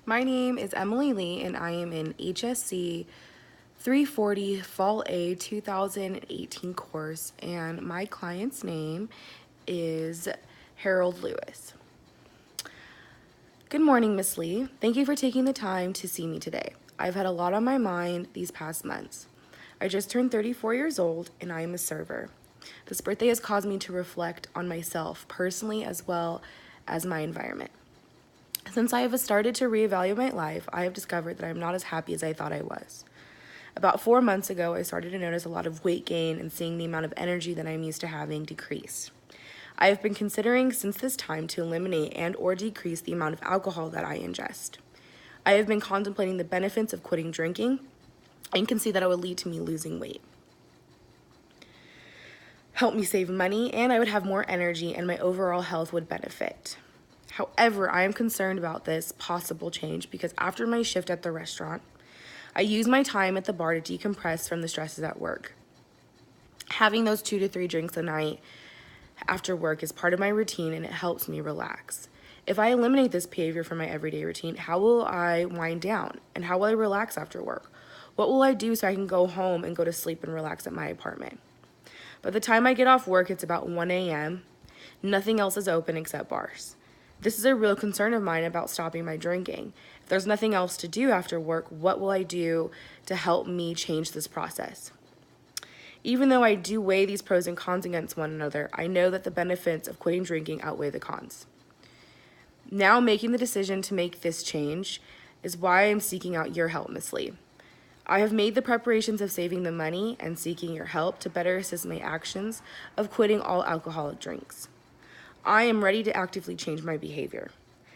My name is Emily Lee, and I am in HSC 340 Fall A 2018 course, and my client's name is Harold Lewis. Good morning, Miss Lee. Thank you for taking the time to see me today. I've had a lot on my mind these past months. I just turned 34 years old, and I am a server. This birthday has caused me to reflect on myself personally as well as my environment. Since I have started to reevaluate my life, I have discovered that I'm not as happy as I thought I was. About 4 months ago, I started to notice a lot of weight gain and seeing the amount of energy that I'm used to having decrease. I have been considering since this time to eliminate and or decrease the amount of alcohol that I ingest. I have been contemplating the benefits of quitting drinking and can see that it would lead to me losing weight, help me save money, and I would have more energy and my overall health would benefit. However, I am concerned about this possible change because after my shift at the restaurant, I use my time at the bar to decompress from the stresses at work. Having those 2 to 3 drinks a night after work is part of my routine and it helps me relax. If I eliminate this behavior from my everyday routine, how will I wind down and how will I relax after work? What will I do so I can go home and go to sleep and relax at my apartment? By the time I get off work, it's about 1 a.m. Nothing else is open except bars. This is a real concern of mine about stopping my drinking. If there's nothing else to do after work, what will I do to help me change this process? Even though I do weigh these pros and cons against one another, I know that the benefits of quitting drinking outweigh the cons. Now making the decision to make this change is why I'm seeking out your help, Miss Lee. I have made the preparations of saving the money and seeking your help to better assist my actions of quitting all alcoholic drinks. I am ready to actively change my behavior.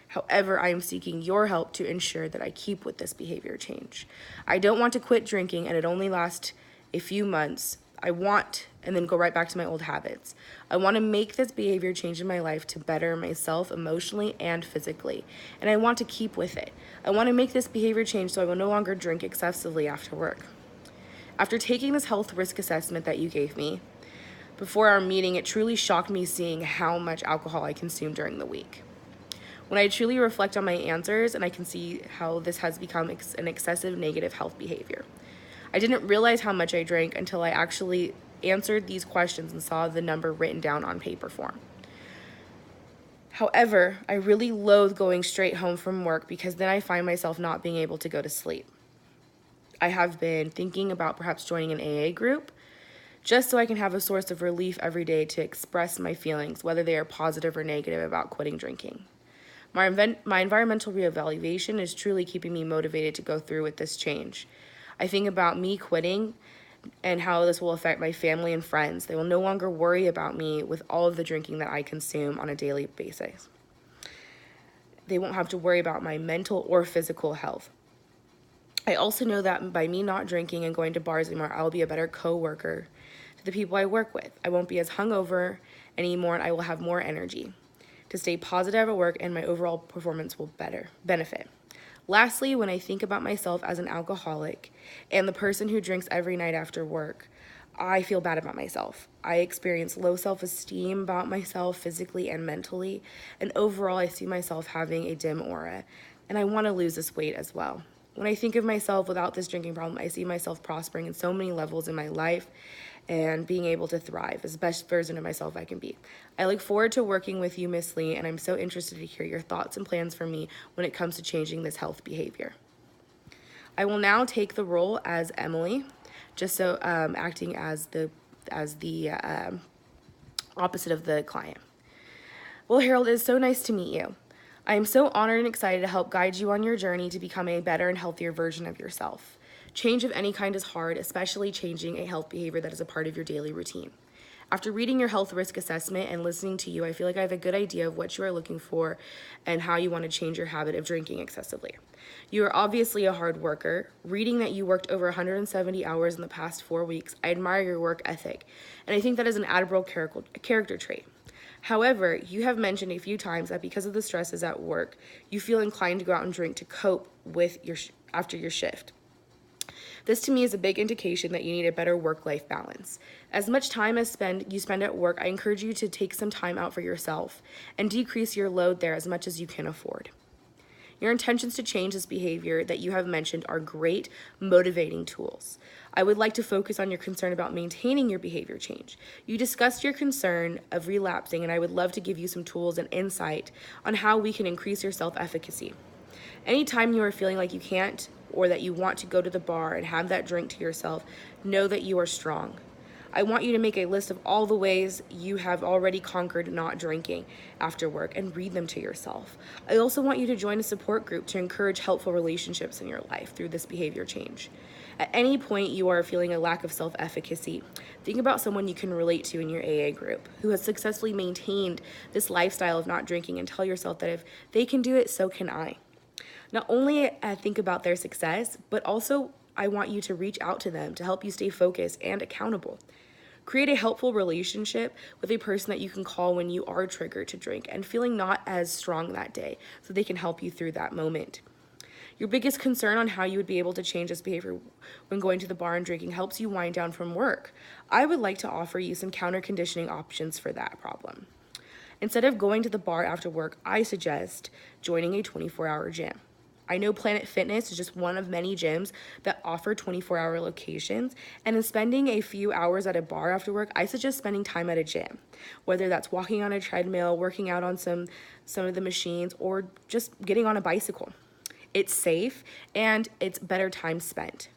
However, I am seeking your help to ensure that I keep with this behavior change. I don't want to quit drinking and it only lasts a few months. And then go right back to my old habits. I want to make this behavior change in my life to better myself emotionally and physically. And I want to keep with it. I want to make this behavior change so I will no longer drink excessively after work. After taking this health risk assessment that you gave me, before our meeting, it truly shocked me seeing how much alcohol I consume during the week. When I truly reflect on my answers and I can see how this has become an excessive negative health behavior. I didn't realize how much I drank until I actually answered these questions and saw the number written down on paper form. However, I really loathe going straight home from work because then I find myself not being able to go to sleep. I have been thinking about perhaps joining an AA group, just so I can have a source of relief every day to express my feelings, whether they are positive or negative about quitting drinking. My environmental reevaluation is truly keeping me motivated to go through with this change. I think about me quitting and how this will affect my family and friends. They will no longer worry about me with all of the drinking that I consume on a daily basis. They won't have to worry about my mental or physical health. I also know that by me not drinking and going to bars anymore, I will be a better co-worker to the people I work with. I won't be as hungover anymore and I will have more energy to stay positive at work and my overall performance will benefit. Lastly, when I think about myself as an alcoholic and the person who drinks every night after work, I feel bad about myself. I experience low self-esteem about myself physically and mentally, and overall I see myself having a dim aura, and I want to lose this weight as well. When I think of myself without this drinking problem, I see myself prospering in so many levels in my life and being able to thrive as the best version of myself I can be. I look forward to working with you, Miss Lee, and I'm so interested to hear your thoughts and plans for me when it comes to changing this health behavior. I will now take the role as Emily, just so acting as the opposite of the client. Well, Harold, it is so nice to meet you. I am so honored and excited to help guide you on your journey to become a better and healthier version of yourself. Change of any kind is hard, especially changing a health behavior that is a part of your daily routine. After reading your health risk assessment and listening to you, I feel like I have a good idea of what you are looking for and how you want to change your habit of drinking excessively. You are obviously a hard worker. Reading that you worked over 170 hours in the past 4 weeks, I admire your work ethic, and I think that is an admirable character trait. However, you have mentioned a few times that because of the stresses at work, you feel inclined to go out and drink to cope with after your shift. This to me is a big indication that you need a better work-life balance. As much time as you spend at work, I encourage you to take some time out for yourself and decrease your load there as much as you can afford. Your intentions to change this behavior that you have mentioned are great motivating tools. I would like to focus on your concern about maintaining your behavior change. You discussed your concern of relapsing, and I would love to give you some tools and insight on how we can increase your self-efficacy. Anytime you are feeling like you can't or that you want to go to the bar and have that drink to yourself, know that you are strong. I want you to make a list of all the ways you have already conquered not drinking after work and read them to yourself. I also want you to join a support group to encourage helpful relationships in your life through this behavior change. At any point you are feeling a lack of self-efficacy, think about someone you can relate to in your AA group who has successfully maintained this lifestyle of not drinking, and tell yourself that if they can do it, so can I. Not only think about their success, but also I want you to reach out to them to help you stay focused and accountable. Create a helpful relationship with a person that you can call when you are triggered to drink and feeling not as strong that day, so they can help you through that moment. Your biggest concern on how you would be able to change this behavior when going to the bar and drinking helps you wind down from work. I would like to offer you some counter conditioning options for that problem. Instead of going to the bar after work, I suggest joining a 24-hour gym. I know Planet Fitness is just one of many gyms that offer 24-hour locations, and in spending a few hours at a bar after work, I suggest spending time at a gym, whether that's walking on a treadmill, working out on some of the machines, or just getting on a bicycle. It's safe and it's better time spent.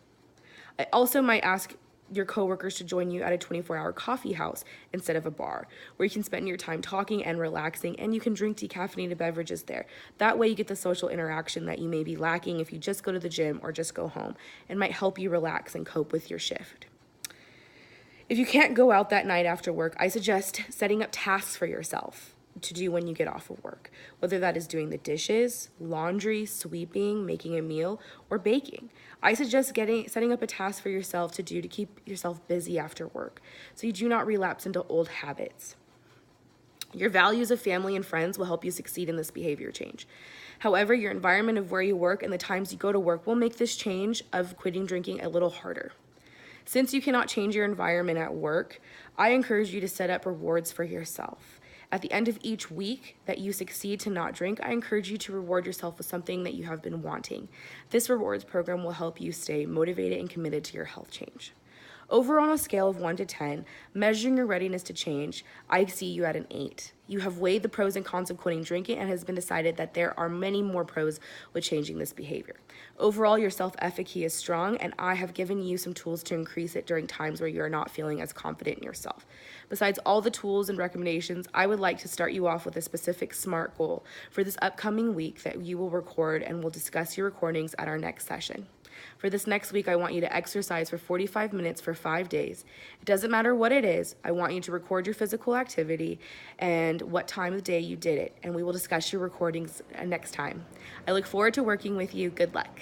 I also might ask your coworkers to join you at a 24-hour coffee house instead of a bar, where you can spend your time talking and relaxing, and you can drink decaffeinated beverages there. That way you get the social interaction that you may be lacking if you just go to the gym or just go home, and might help you relax and cope with your shift. If you can't go out that night after work, I suggest setting up tasks for yourself to do when you get off of work, whether that is doing the dishes, laundry, sweeping, making a meal, or baking. I suggest setting up a task for yourself to do to keep yourself busy after work, so you do not relapse into old habits. Your values of family and friends will help you succeed in this behavior change. However, your environment of where you work and the times you go to work will make this change of quitting drinking a little harder. Since you cannot change your environment at work, I encourage you to set up rewards for yourself. At the end of each week that you succeed to not drink, I encourage you to reward yourself with something that you have been wanting. This rewards program will help you stay motivated and committed to your health change. Over on a scale of 1 to 10, measuring your readiness to change, I see you at an 8. You have weighed the pros and cons of quitting drinking and has been decided that there are many more pros with changing this behavior. Overall, your self-efficacy is strong, and I have given you some tools to increase it during times where you are not feeling as confident in yourself. Besides all the tools and recommendations, I would like to start you off with a specific SMART goal for this upcoming week that you will record, and we'll discuss your recordings at our next session. For this next week, I want you to exercise for 45 minutes for 5 days. It doesn't matter what it is. I want you to record your physical activity and what time of day you did it, and we will discuss your recordings next time. I look forward to working with you. Good luck.